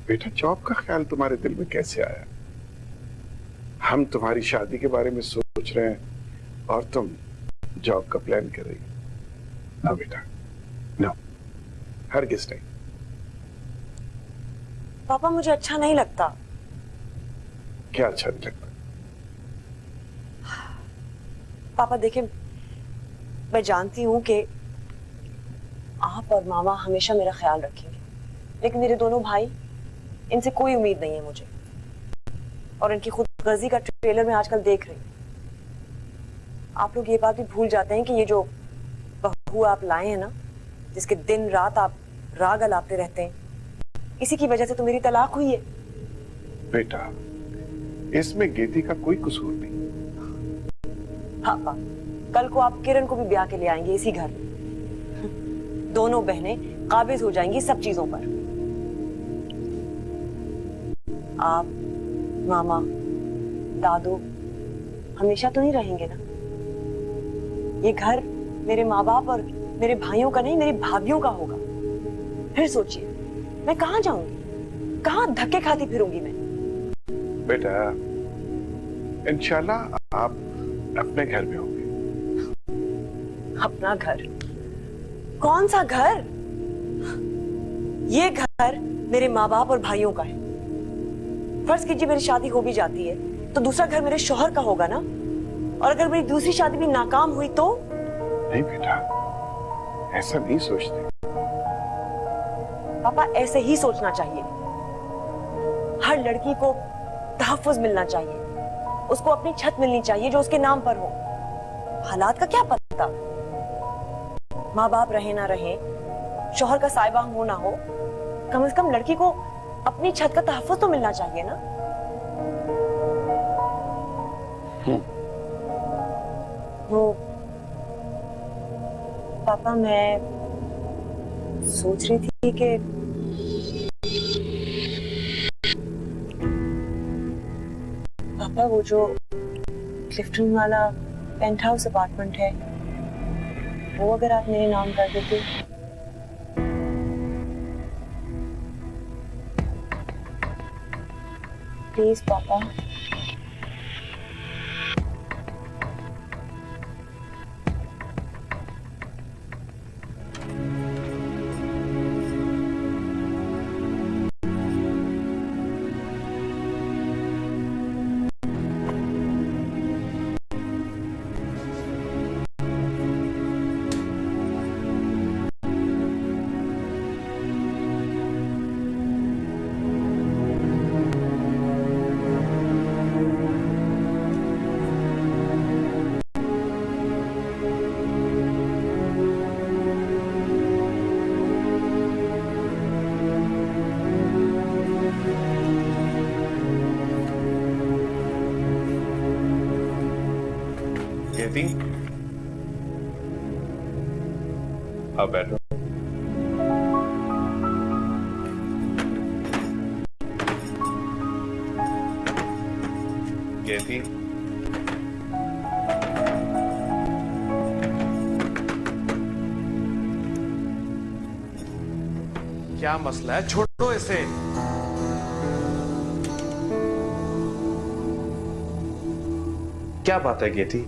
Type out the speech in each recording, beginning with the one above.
बेटा, जॉब का ख्याल तुम्हारे दिल में कैसे आया? हम तुम्हारी शादी के बारे में सोच रहे हैं और तुम जॉब का प्लान कर रही हो। नो बेटा, नो, हरगिज नहीं। पापा मुझे अच्छा नहीं लगता। क्या अच्छा नहीं लगता? पापा देखिए, मैं जानती हूँ कि आप और मामा हमेशा मेरा ख्याल रखेंगे, लेकिन मेरे दोनों भाई, इनसे कोई उम्मीद नहीं है मुझे। और इनकी खुदगर्जी का ट्रेलर मैं आजकल देख रही हूँ। आप लोग ये बात भी भूल जाते हैं कि ये जो बहू आप लाए हैं ना, जिसके दिन रात आप राग अलापते रहते हैं, इसी की वजह से तो मेरी तलाक हुई है। बेटा, इसमें गेती का कोई कसूर नहीं। पापा, कल को आप किरण को भी ब्याह के ले आएंगे इसी घर में। दोनों बहनें काबिज हो जाएंगी सब चीजों पर। आप, मामा, दादू हमेशा तो नहीं रहेंगे ना। ये घर मेरे माँ बाप और मेरे भाइयों का नहीं, मेरी भाभियों का होगा। फिर सोचिए, मैं कहाँ जाऊंगी, कहाँ धक्के खाती फिरूंगी मैं। बेटा, इंशाल्लाह आप अपने घर में होंगे। अपना घर? कौन सा घर? ये घर मेरे माँ बाप और भाइयों का है। फर्ज कीजिए मेरी शादी हो भी जाती है तो दूसरा घर मेरे शौहर का होगा ना। और अगर मेरी दूसरी शादी भी नाकाम हुई तो? नहीं बेटा, ऐसा नहीं सोचते। पापा, ऐसे ही सोचना चाहिए। हर लड़की को तहफ्फुज मिलना चाहिए, उसको अपनी छत मिलनी चाहिए जो उसके नाम पर हो। हालात का क्या पता, माँ बाप रहे ना रहे, शौहर का साइबा हो ना हो, कम से कम लड़की को अपनी छत का तहफ्फुज तो मिलना चाहिए ना। वो पापा, मैं सोच रही थी कि पापा, वो जो क्लिफ्टन वाला पेंट हाउस अपार्टमेंट है, वो अगर आप मेरे नाम कर देते। प्लीज पापा। कहती, अब बैठो। कहती, क्या मसला है? छोड़ो इसे। क्या बात है गेती,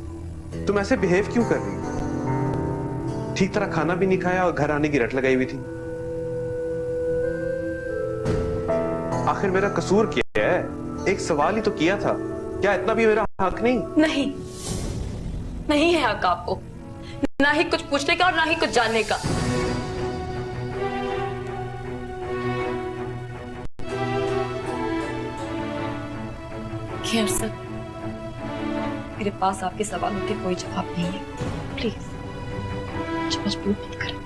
तुम ऐसे बिहेव क्यों कर रही हो? ठीक तरह खाना भी नहीं खाया और घर आने की रट लगाई हुई थी। आखिर मेरा कसूर क्या है? एक सवाल ही तो किया था। क्या इतना भी मेरा हक नहीं? नहीं, नहीं है हक आपको, ना ही कुछ पूछने का और ना ही कुछ जानने का। खैर सर, मेरे पास आपके सवालों के कोई जवाब नहीं है। प्लीज मुझे मजबूर मत करें।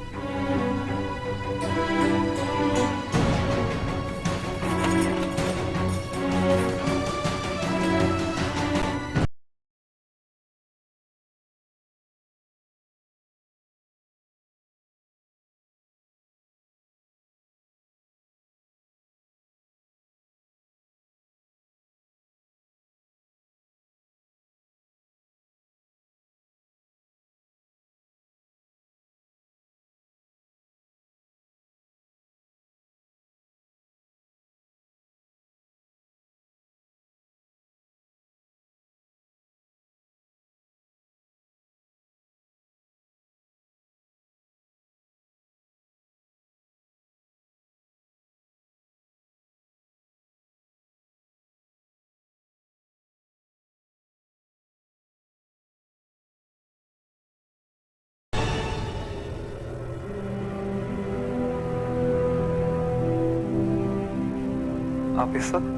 आप इस वक्त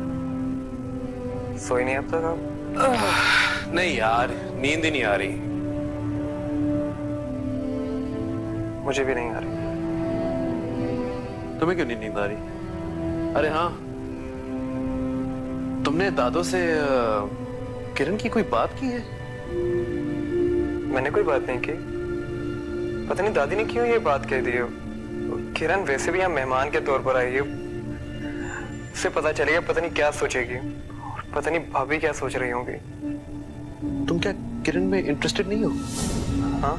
सोई नहीं अब तक आप? नहीं यार, नींद ही नहीं आ रही। मुझे भी नहीं आ रही। तुम्हें क्यों नहीं नींद आ रही? अरे हाँ, तुमने दादो से किरण की कोई बात की है? मैंने कोई बात नहीं की। पता नहीं दादी ने क्यों ये बात कह दी है। किरण वैसे भी यहाँ मेहमान के तौर पर आई है, उससे पता चलेगा पता नहीं क्या सोचेगी, और पता नहीं भाभी क्या सोच रही होंगी। तुम क्या किरण में इंटरेस्टेड नहीं हो? हाँ,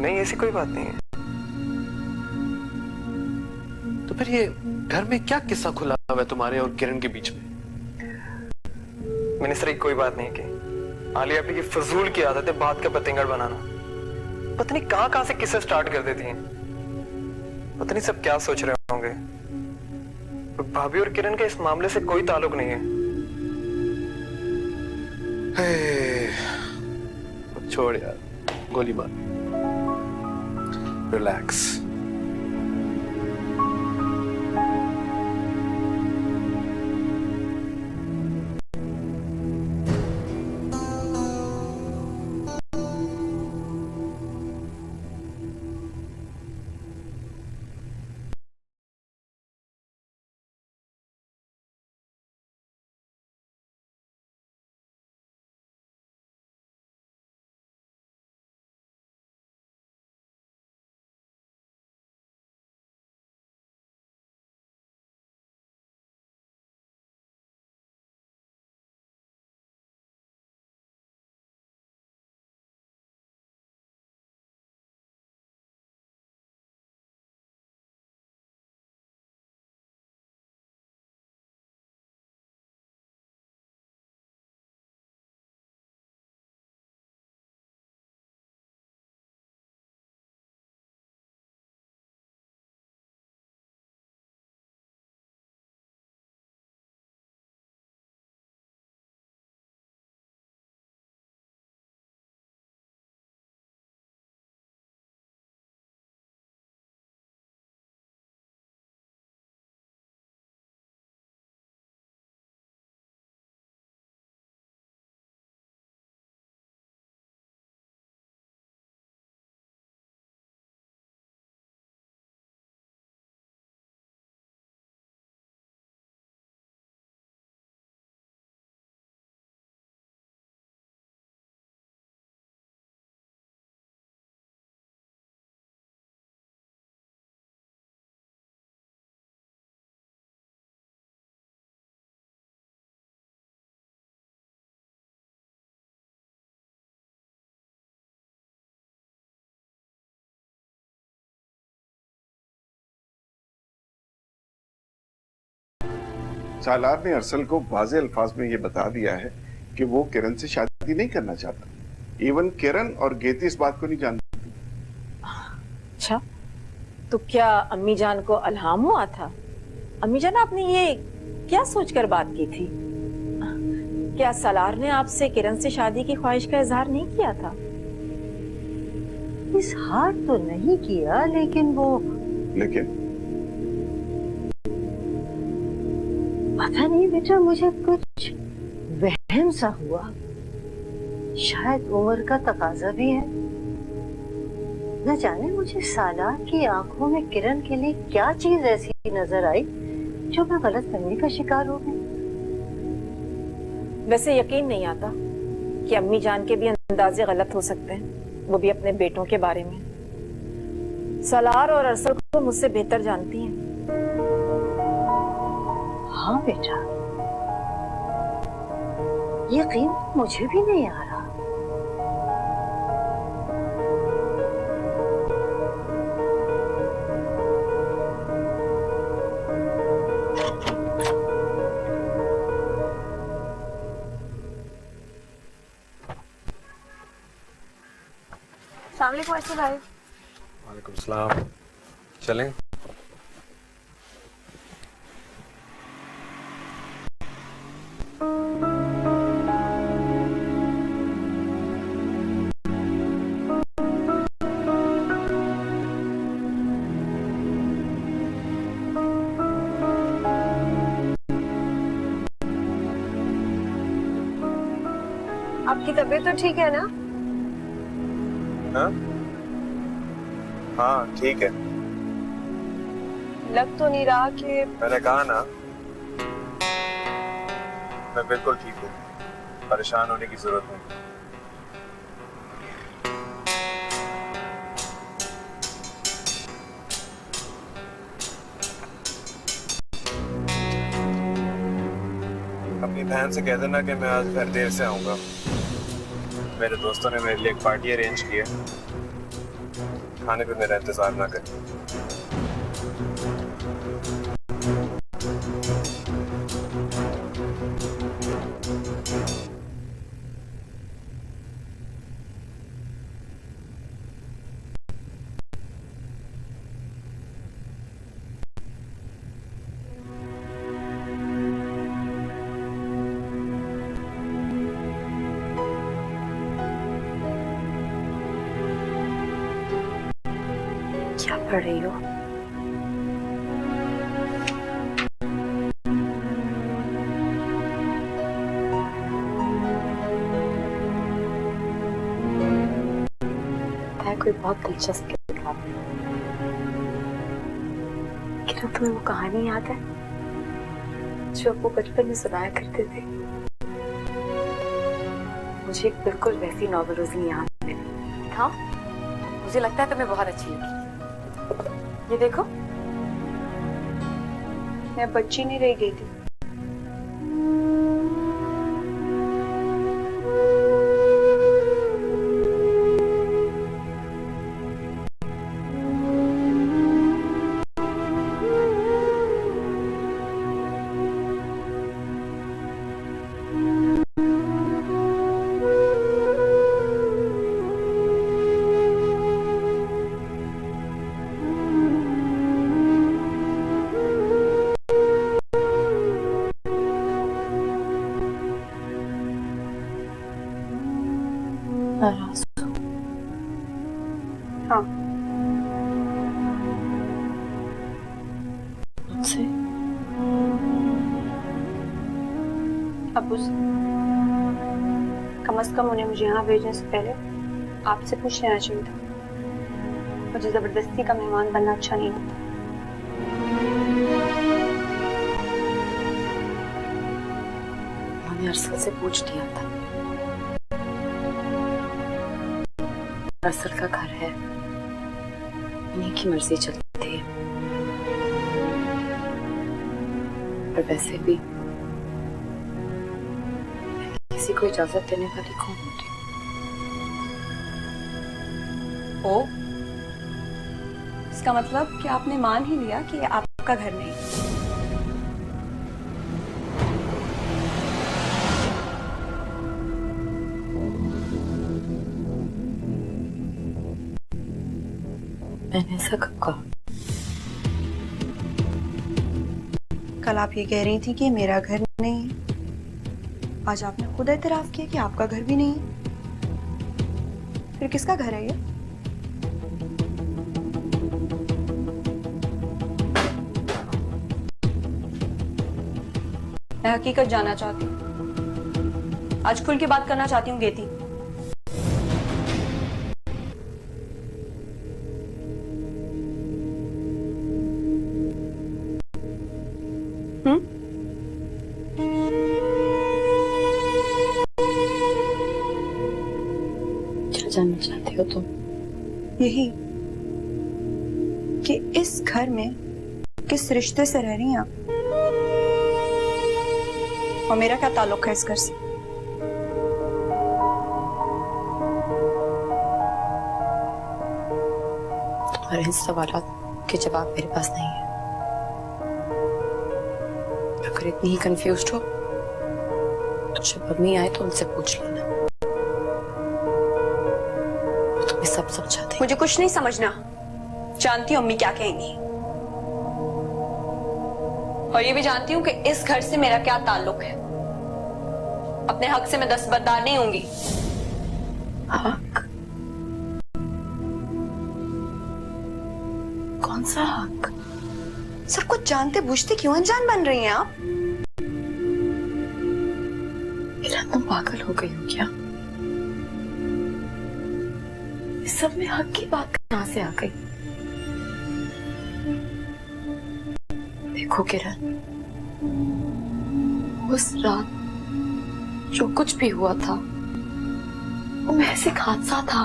नहीं ऐसी कोई बात नहीं है। तो फिर ये घर में क्या किस्सा खुला हुआ है तुम्हारे और किरण के बीच में? मैंने सर कोई बात नहीं की। आलिया आपी की फजूल की आदत है बात का पतंगड़ बनाना। पता नहीं कहां कहां से किस्से स्टार्ट कर देती हैं। पता नहीं सब क्या सोच रहे होंगे। भाभी और किरण का इस मामले से कोई ताल्लुक नहीं है। छोड़ यार, गोली मार, रिलैक्स। सालार ने अरसल को वाज़े अल्फाज में ये बता दिया है कि वो किरण से शादी नहीं करना चाहता। इवन किरण और गेती इस बात को नहीं जानती। अच्छा, तो क्या अम्मी जान को अल्हाम हुआ था? अम्मी जान, आपने ये क्या सोचकर बात की थी? क्या सालार ने आपसे किरण से शादी की ख्वाहिश का इजहार नहीं किया था? इजहार तो नहीं किया, लेकिन पता नहीं बेटा, मुझे कुछ वहम सा हुआ। शायद उम्र का तकाजा भी है। न जाने मुझे सालार की आंखों में किरण के लिए क्या चीज ऐसी नजर आई जो मैं गलत फहमी का शिकार हो गई। वैसे यकीन नहीं आता कि अम्मी जान के भी अंदाजे गलत हो सकते हैं, वो भी अपने बेटों के बारे में। सालार और अरसल को मुझसे बेहतर जानती हैं। हाँ बेटा, यकीन मुझे भी नहीं आ रहा। अस्सलामुअलैकुम भाई। वालेकुम सलाम। चलें? आपकी तबीयत तो ठीक है ना? हाँ ठीक है। लग तो नहीं रहा कि मैंने कहा ना, मैं बिल्कुल ठीक हूँ, परेशान होने की जरूरत नहीं। अपनी बहन से कह देना कि मैं आज घर देर से आऊंगा। मेरे दोस्तों ने मेरे लिए एक पार्टी अरेंज की है, खाने पे मेरा इंतजार ना करें। क्या पढ़ रही हो? मैं कोई बहुत दिलचस्प किताब है। क्या तुम्हें वो कहानी याद है जो आपको बचपन में सुनाया करते थे? मुझे एक बिल्कुल वैसी नॉवेल उस दिन याद मिली। हाँ, मुझे लगता है तुम्हें बहुत अच्छी लगी। ये देखो, मैं बच्ची नहीं रह गई थी। हाँ, मुझसे अब उस कम से कम उन्हें मुझे यहाँ भेजने से पहले आपसे पूछ लेना चाहिए था। मुझे जबरदस्ती का मेहमान बनना अच्छा नहीं लगता। मैंने अरसल से पूछ लिया था। अरसल का घर है, इन्हीं की मर्जी चलती है। पर वैसे भी किसी को इजाजत देने वाली कौन होती? ओ, इसका मतलब कि आपने मान ही लिया कि ये आपका घर नहीं। मैंने ऐसा कब कहा? कल आप ये कह रही थी कि मेरा घर नहीं है, आज आपने खुद एतराफ किया कि आपका घर भी नहीं है। फिर किसका घर है ये? मैं हकीकत जानना चाहती हूँ, आज खुल के बात करना चाहती हूँ गेती। क्या जानना चाहती हो तुम? यही कि इस घर में किस रिश्ते से रह रही हैं आप, और मेरा क्या ताल्लुक है इस घर से? तुम्हारे इन सवालों के जवाब मेरे पास नहीं है। अगर इतनी ही कंफ्यूज्ड हो तो जब अम्मी आए तो उनसे पूछ लेना, वो तुम्हें सब समझा देंगे। मुझे कुछ नहीं समझना, जानती हूँ अम्मी क्या कहेंगी, और ये भी जानती हूँ कि इस घर से मेरा क्या ताल्लुक है। अपने हक से मैं दस्तबरदार नहीं होंगी। हक? कौन सा हक? सब कुछ जानते बूझते क्यों अनजान बन रही हैं आप? मेरा तुम पागल हो गई हो क्या? इस सब में हक की बात कहां से आ गई? देखो किरण, उस रात जो कुछ भी हुआ था वो महज एक हादसा था।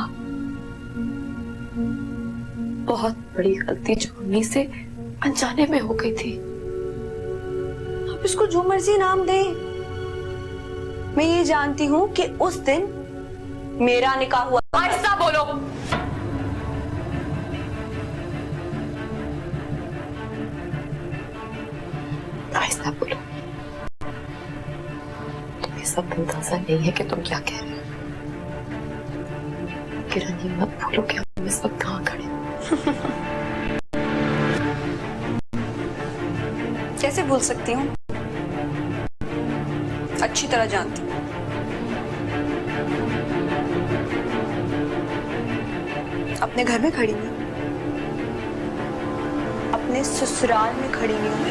बहुत बड़ी गलती जो अम्मी से अनजाने में हो गई थी। आप इसको जो मर्जी नाम दे, मैं ये जानती हूँ कि उस दिन मेरा निकाह हुआ। आहिस्ता बोलो। आहिस्ता बोलो। तुम्हें सब अंदाजा नहीं है कि तुम क्या कह रहे हो। किरण, ये मत भूलो कि हम इस वक्त कहाँ खड़े हैं। कैसे भूल सकती हूँ, अच्छी तरह जानती हूँ। अपने घर में खड़ी नहीं, अपने ससुराल में खड़ी नहीं हूँ।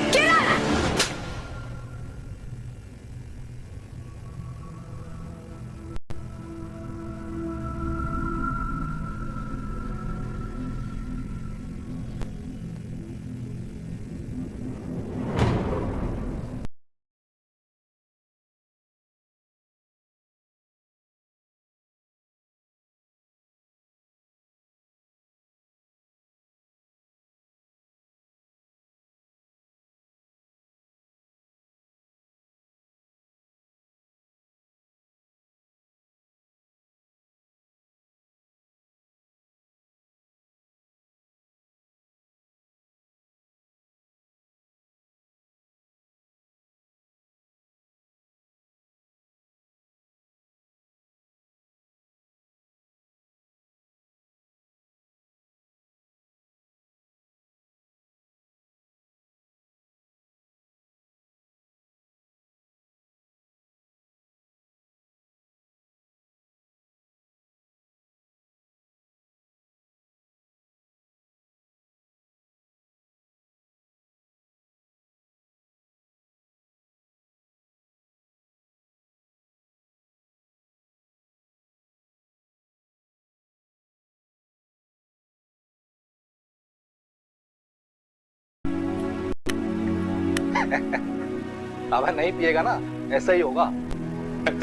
अब नहीं पिएगा ना, ऐसा ही होगा।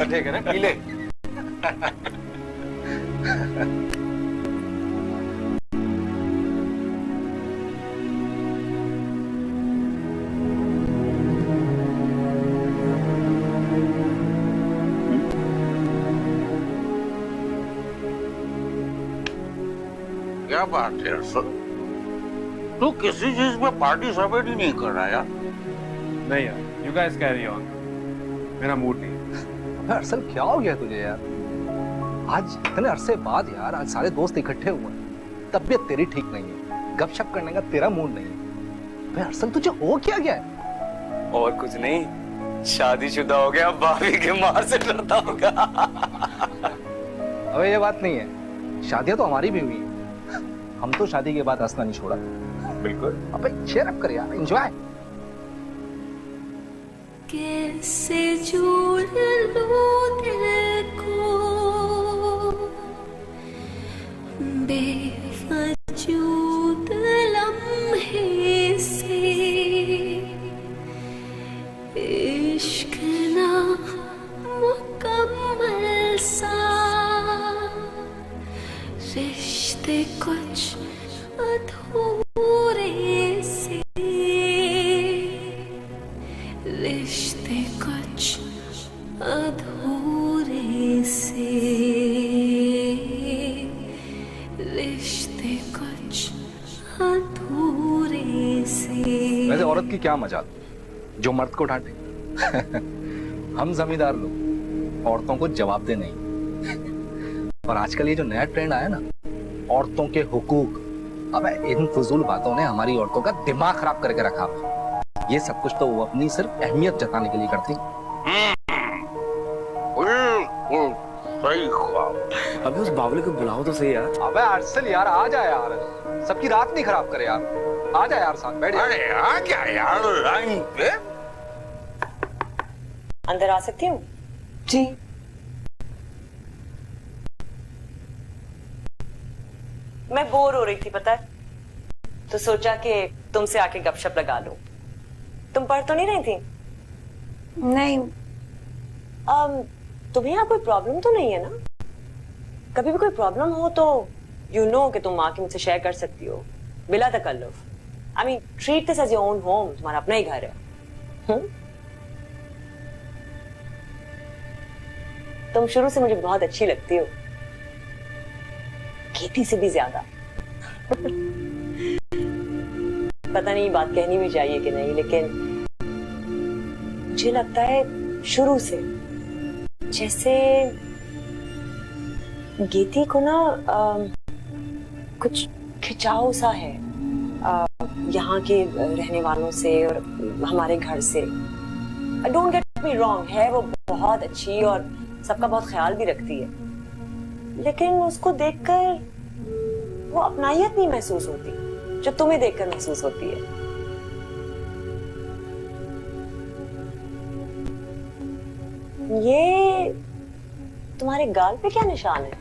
ठीक है ना, पी ले। क्या बात है अरसल, तू किसी चीज में पार्टिसिपेट ही नहीं कर रहा यार। नहीं यार, you guys carry on. मेरा मूड नहीं है। अबे अरसल, क्या हो गया तुझे यार? आज इतने अरसे बाद यार, आज सारे दोस्त इकट्ठे हुए हैं, तबीयत तेरी ठीक नहीं है, गपशप करने का तेरा मूड नहीं है। अबे अरसल, तुझे हो क्या गया है? और कुछ नहीं, शादीशुदा हो गया, भाभी के मार से डरता होगा। अबे ये बात नहीं है, शादियां तो हमारी भी हुई है। हम तो शादी के बाद हंसना नहीं छोड़ा। बिल्कुल। अबे cheer up कर यार, एंजॉय। कैसे जोड़ लूं दिल को बेवजूद लम्हे से, इश्क ना मुकम्मल सा, रिश्ते कुछ अधूरे से, रिश्ते कुछ अधूरे से, रिश्ते कुछ अधूरे से। वैसे औरत की क्या मजाल जो मर्द को डांटे। हम जमींदार लोग औरतों को जवाब दे नहीं। और आजकल ये जो नया ट्रेंड आया ना, औरतों के हुकूक, अब इन फजूल बातों ने हमारी औरतों का दिमाग खराब करके रखा। ये सब कुछ तो वो अपनी सिर्फ अहमियत जताने के लिए करती। बिल्कुल सही ख्वाब। अबे उस बावले को बुलाओ तो सही यार। अबे अरसल यार, आ जा यार, सबकी रात नहीं खराब करे यार। आ जा यार, साथ बैठ। अरे आ जा यार, लाइन पे। अंदर आ सकती हूँ? जी। मैं बोर हो रही थी पता है, तो सोचा कि तुमसे आके गपशप लगा लूं। तुम पढ़ तो नहीं रही थी? नहीं। तुम्हें यहाँ कोई प्रॉब्लम तो नहीं है ना? कभी भी कोई प्रॉब्लम हो तो यू नो कि तुम आके मुझसे शेयर कर सकती हो बिला तकल्लुफ। I mean treat this as your own home, तुम्हारा अपना ही घर है। तुम शुरू से मुझे बहुत अच्छी लगती हो, खेती से भी ज्यादा। पता नहीं बात कहनी भी चाहिए कि नहीं, लेकिन मुझे लगता है शुरू से जैसे गीती को ना कुछ खिंचाव सा है यहाँ के रहने वालों से और हमारे घर से। डोंट गेट मी रॉन्ग, है वो बहुत अच्छी और सबका बहुत ख्याल भी रखती है, लेकिन उसको देखकर वो अपनाहियत नहीं महसूस होती जो तुम्हें देखकर महसूस होती है। ये तुम्हारे गाल पे क्या निशान है?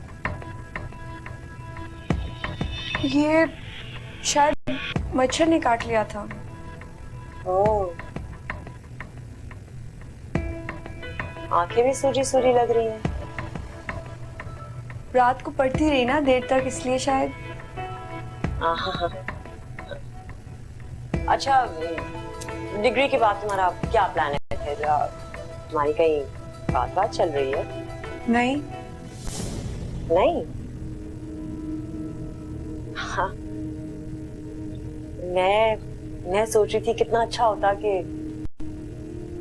ये शायद मच्छर ने काट लिया था। ओह, आंखें भी सूजी सूजी लग रही हैं। रात को पढ़ती रही ना देर तक, इसलिए शायद। अच्छा, डिग्री के बाद तुम्हारा क्या प्लान है फिर? तुम्हारी कहीं बात चल रही है? नहीं। नहीं? हाँ, मैं सोच रही थी कितना अच्छा होता कि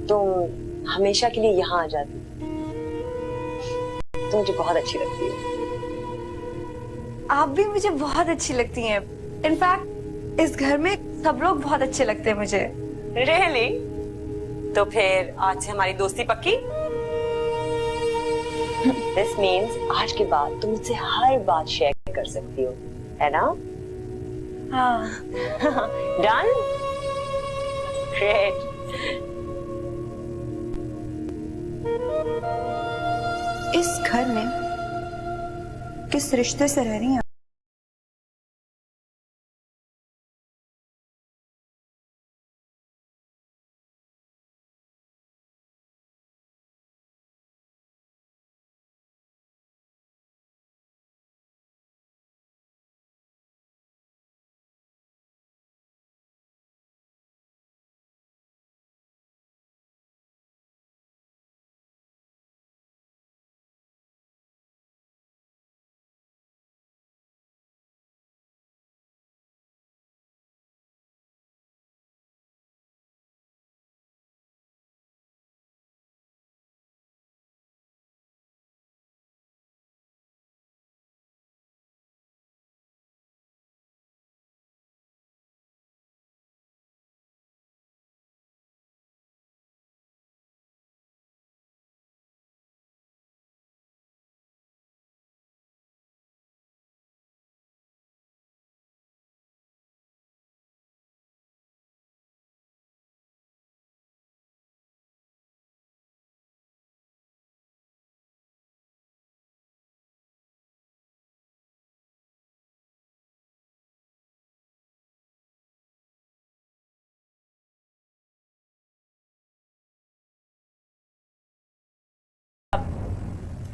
तुम हमेशा के लिए यहाँ आ जाती। तुम मुझे बहुत अच्छी लगती हो। आप भी मुझे बहुत अच्छी लगती हैं। इनफैक्ट इस घर में सब लोग बहुत अच्छे लगते हैं मुझे। Really? तो फिर आज से हमारी दोस्ती पक्की? This means आज के बाद तुम मुझसे हर बात शेयर कर सकती हो, है ना? हाँ। Done? Great. इस घर में किस रिश्ते से रह रही हैं?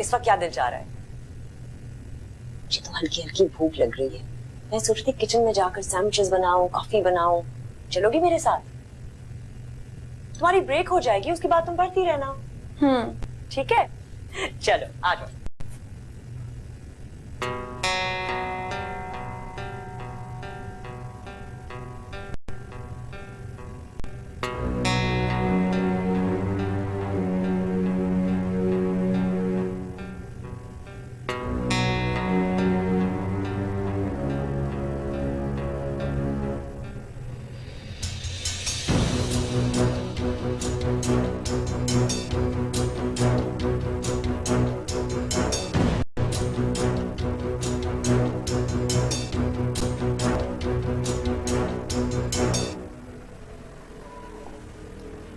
इस वक्त क्या दिल चाह रहा है? मुझे तो हल्की हल्की भूख लग रही है। मैं सोच रही किचन में जाकर सैंडविचेस बनाऊं, कॉफी बनाऊं। चलोगी मेरे साथ? तुम्हारी ब्रेक हो जाएगी, उसके बाद तुम पढ़ती रहना। ठीक है, चलो आ जाओ।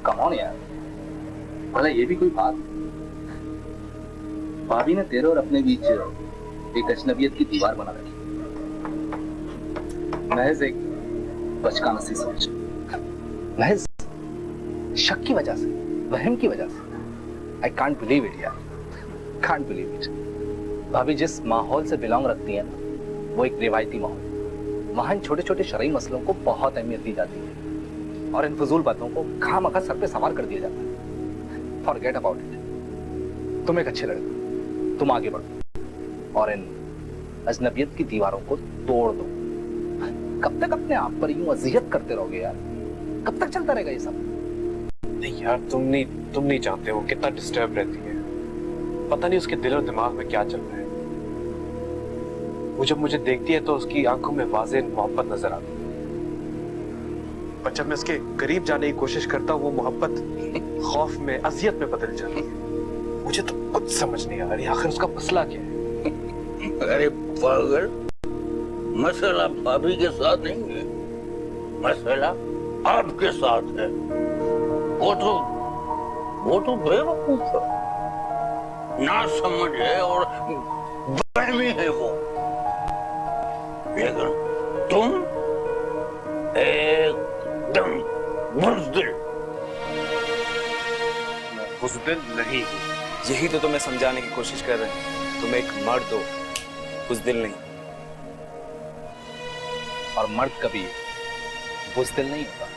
कौन यार, भला ये भी कोई बात? भाभी ने तेरे और अपने बीच एक अजनबियत की दीवार बना रखी। महज एक बचकाना सी सोच, महज शक की वजह से, वहम की वजह से। आई कांट बिलीव इट यार, कांट बिलीव इट। भाभी जिस माहौल से बिलोंग रखती है ना, वो एक रिवायती माहौल। वहां छोटे छोटे शरई मसलों को बहुत अहमियत दी जाती है और इन फजूल बातों को खामखा सर पे सवार कर दिया जाता है। Forget about it. तुम एक अच्छे लड़के, तुम आगे बढ़ो और इन अजनबियत की दीवारों को तोड़ दो। कब तक अपने आप पर यूं अजियत करते रहोगे यार? कब तक चलता रहेगा ये सब? नहीं यार, तुम नहीं जानते हो कितना डिस्टर्ब रहती है। पता नहीं उसके दिल और दिमाग में क्या चल रहा है। वो जब मुझे देखती है तो उसकी आंखों में वाज़ेह मोहब्बत नजर आती है, पर जब मैं उसके करीब जाने की कोशिश करता हूँ वो मोहब्बत खौफ में, अजियत में बदल जाती है। मुझे तो कुछ समझ नहीं आ रही आखिर उसका मसला क्या है। अरे पागल, मसला भाभी के साथ नहीं है, मसला आपके साथ है। वो तो बेवकूफ है, ना समझ है और बहमी है वो। लेकिन तुम एकदम बुज़दिल। बुज़दिल नहीं, यही तो तुम्हें समझाने की कोशिश कर रहे हैं। तुम एक मर्द हो, बुज़दिल नहीं। और मर्द कभी बुज़दिल नहीं होता।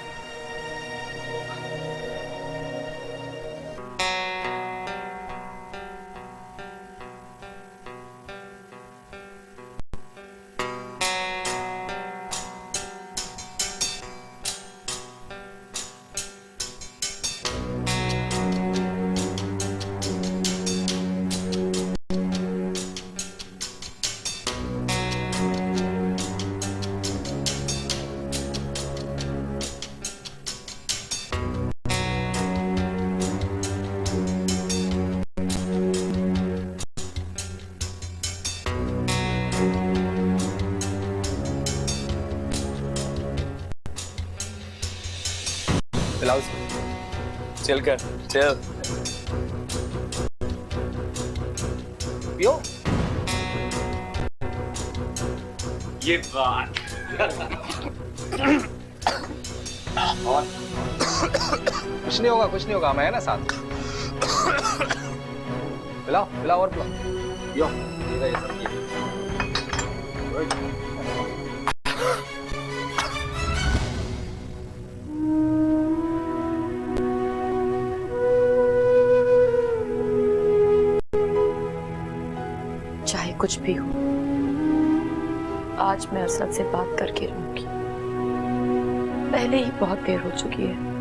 चल कर चल पियो। ये बात और कुछ नहीं होगा, कुछ नहीं होगा, मैं है ना साथ। पिलाओ पिलाओ और पिलाओ। यो ये सब ये। चाहे कुछ भी हो, आज मैं अरसद से बात करके रहूंगी। पहले ही बहुत देर हो चुकी है।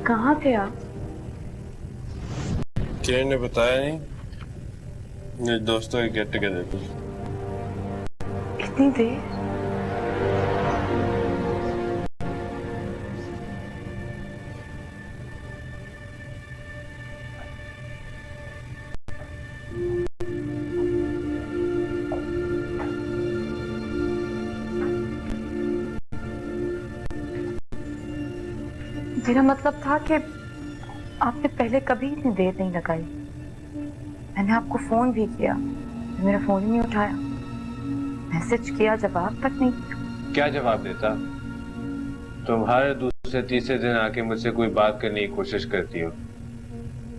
कहाँ थे आप? किरण ने बताया नहीं, मेरे दोस्तों के गेट टुगेदर पे। इतनी देर? मेरा मतलब था कि आपने पहले कभी इतनी देर नहीं लगाई। मैंने आपको फोन भी किया, मेरा फोन ही नहीं उठाया। मैसेज किया, जवाब तक नहीं। क्या जवाब देता? तुम हर दूसरे तीसरे दिन आके मुझसे कोई बात करने की कोशिश करती हो।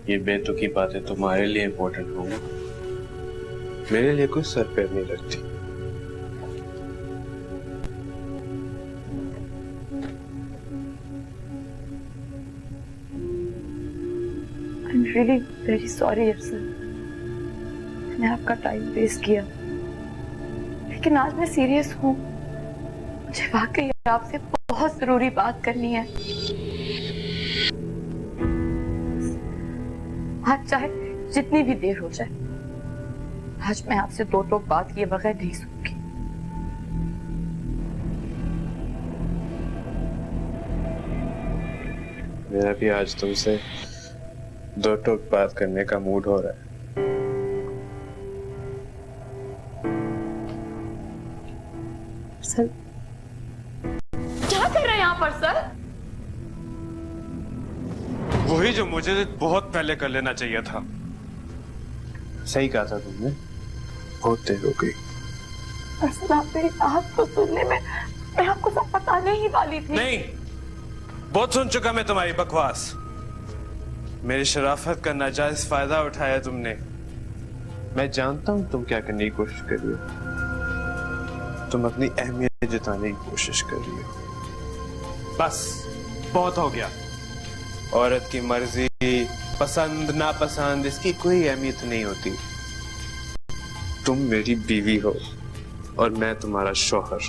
ये बेतुकी बातें तुम्हारे लिए इंपॉर्टेंट होंगी, मेरे लिए कुछ सर पैर नहीं रखती। I'm really very sorry अफसर, मैंने आपका टाइम वेस्ट किया, लेकिन आज मैं सीरियस हूँ। मुझे वाकई आपसे बहुत जरूरी बात करनी है। आज चाहे जितनी भी देर हो जाए, आज मैं आपसे दो टोक बात किए बगैर नहीं सूंगी। मेरा भी आज तुमसे दो टोक बात करने का मूड हो रहा है। सर क्या कर रहे हैं यहाँ पर सर? वही जो मुझे बहुत पहले कर लेना चाहिए था। सही कहा था तुमने, बहुत देर हो गई। असल आप मेरी बात को सुनने में मैं आपको सब बताने ही वाली थी। नहीं, बहुत सुन चुका मैं तुम्हारी बकवास। मेरी शराफत का नाजायज फायदा उठाया तुमने। मैं जानता हूं तुम क्या करने की कोशिश कर रही हो। तुम अपनी अहमियत जताने की कोशिश कर रही हो। बस बहुत हो गया। औरत की मर्जी, पसंद नापसंद, इसकी कोई अहमियत नहीं होती। तुम मेरी बीवी हो और मैं तुम्हारा शौहर।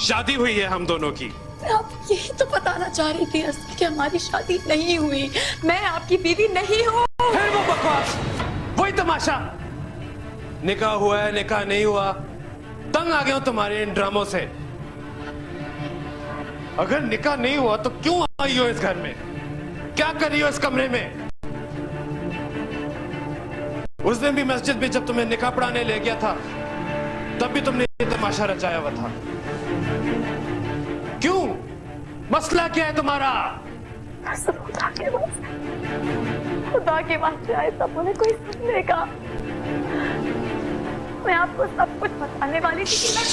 शादी हुई है हम दोनों की। आप यही तो बताना चाह रही थी असल कि हमारी शादी नहीं हुई। मैं आपकी बीवी नहीं हूँ। फिर वो बकवास, वही तमाशा। निकाह हुआ है, निकाह नहीं हुआ। तंग आ गया हूं तुम्हारे इन ड्रामों से। अगर निकाह नहीं हुआ तो क्यों आई हो इस घर में? क्या कर रही हो इस कमरे में? उस दिन भी मस्जिद में जब तुम्हें निकाह पढ़ाने ले गया था, तब भी तुमने ये तमाशा रचाया हुआ था। क्यों? मसला क्या है तुम्हारा? खुदा के वास्ते आए तब उन्हें कोई सुनने का। मैं आपको सब कुछ बताने वाली थी कि मैं